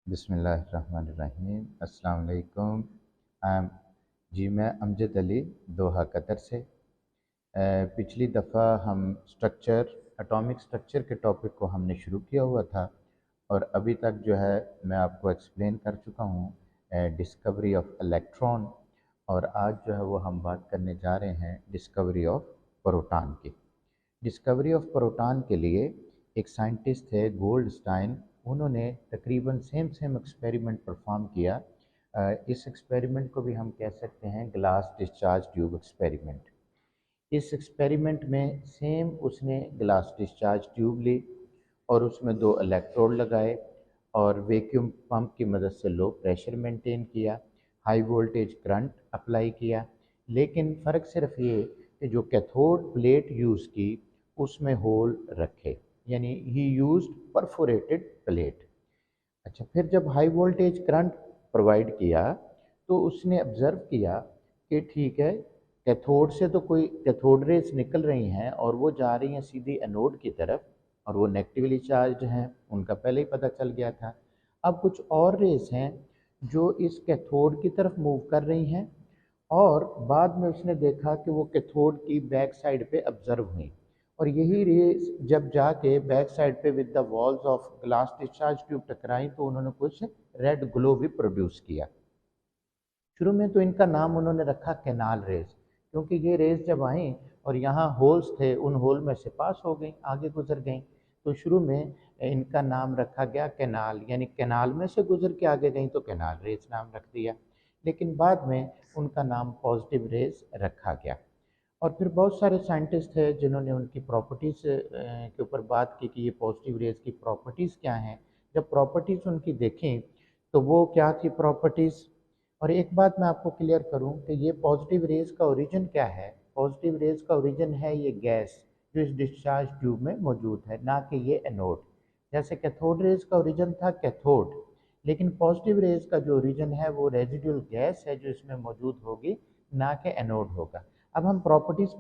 बिस्मिल्लाहिर्रहमानिर्रहीम। अस्सलाम वालेकुम। जी मैं अमजद अली दोहा कतर से। पिछली दफ़ा हम एटॉमिक स्ट्रक्चर के टॉपिक को हमने शुरू किया हुआ था और अभी तक जो है मैं आपको एक्सप्लेन कर चुका हूँ डिस्कवरी ऑफ इलेक्ट्रॉन। और आज जो है वो हम बात करने जा रहे हैं डिस्कवरी ऑफ प्रोटॉन की। डिस्कवरी ऑफ प्रोटॉन के लिए एक साइंटिस्ट थे गोल्डस्टाइन। उन्होंने तकरीबन सेम एक्सपेरिमेंट परफॉर्म किया। इस एक्सपेरिमेंट को भी हम कह सकते हैं ग्लास डिस्चार्ज ट्यूब एक्सपेरिमेंट। इस एक्सपेरिमेंट में सेम उसने ग्लास डिस्चार्ज ट्यूब ली और उसमें 2 इलेक्ट्रोड लगाए और वैक्यूम पंप की मदद से लो प्रेशर मेंटेन किया, हाई वोल्टेज करंट अप्लाई किया। लेकिन फ़र्क सिर्फ ये कि जो कैथोड प्लेट यूज़ की उसमें होल रखे, यानी ही यूज्ड परफोरेटेड प्लेट। अच्छा, फिर जब हाई वोल्टेज करंट प्रोवाइड किया तो उसने ऑब्ज़र्व किया कि ठीक है, कैथोड से तो कोई कैथोड रेज निकल रही हैं और वो जा रही हैं सीधी एनोड की तरफ और वो नेगेटिवली चार्ज हैं, उनका पहले ही पता चल गया था। अब कुछ और रेज हैं जो इस कैथोड की तरफ मूव कर रही हैं और बाद में उसने देखा कि वो कैथोड की बैक साइड पे ऑब्जर्व हुई और यही रेज जब जाके बैक साइड पे with the walls of glass discharge tube टकराई तो उन्होंने कुछ रेड ग्लो भी प्रोड्यूस किया। शुरू में तो इनका नाम उन्होंने रखा कैनाल रेज, क्योंकि ये रेज जब आई और यहाँ होल्स थे, उन होल में से पास हो गई, आगे गुजर गई। तो शुरू में इनका नाम रखा गया कैनाल, यानी कैनाल में से गुजर के आगे गई तो कैनाल रेज नाम रख दिया। लेकिन बाद में उनका नाम पॉजिटिव रेज रखा गया। और फिर बहुत सारे साइंटिस्ट थे जिन्होंने उनकी प्रॉपर्टीज़ के ऊपर बात की कि ये पॉजिटिव रेज की प्रॉपर्टीज़ क्या हैं। जब प्रॉपर्टीज़ उनकी देखी तो वो क्या थी प्रॉपर्टीज़। और एक बात मैं आपको क्लियर करूं कि ये पॉजिटिव रेज का ओरिजिन क्या है। पॉजिटिव रेज का ओरिजिन है ये गैस जो इस डिस्चार्ज ट्यूब में मौजूद है, ना कि ये एनोड। जैसे कैथोड रेज का ओरिजिन था कैथोड, लेकिन पॉजिटिव रेज का जो ओरिजिन है वो रेजिडुअल गैस है जो इसमें मौजूद होगी, ना कि एनोड होगा। अब हम प्रॉपर्टीज़